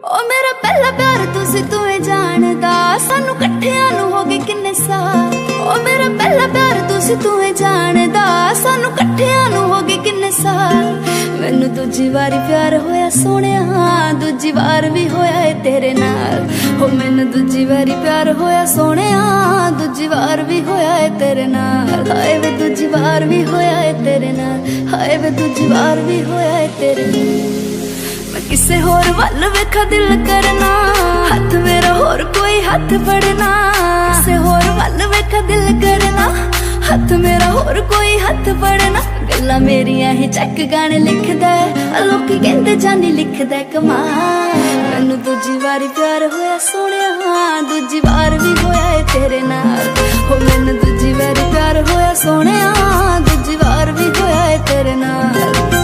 ओ मेरा पहला प्यार तुसी तुम्हें जानदा, सानू कट्ठियां नू हो गए किन्ने साल। ओ मेरा पहला प्यार तुसी तुम्हें जानदा, सानू कट्ठियां नू हो गए किन्ने साल। मैनू दूजी वारी प्यार होया सोहणिया, दूजी वार भी होया है तेरे नाल। हो मैनू दूजी वारी प्यार होया सोहणिया, दूजी वार भी होया है तेरे नाल। हाय वे दूजी वार भी होया है तेरे नाल, हाय वे दूजी वार भी होया है तेरे नाल। मैं किसे होर वल वेखा दिल करना, हाथ मेरा होर कोई हाथ फड़ना। किसे होर वल वेखा दिल करना, हाथ मेरा होर कोई हाथ फड़ना। गल्लां मेरियां ही चैक गाने लिखदा है, लोकी कहंदे जानी लिखदा कमाल। मैनू दूजी वारी प्यार होया सोहणिया, दूजी वार भी होया है तेरे नाल। हो मैनू दूजी वारी प्यार होया सोहणिया, दूजी वार भी होया है तेरे नाल।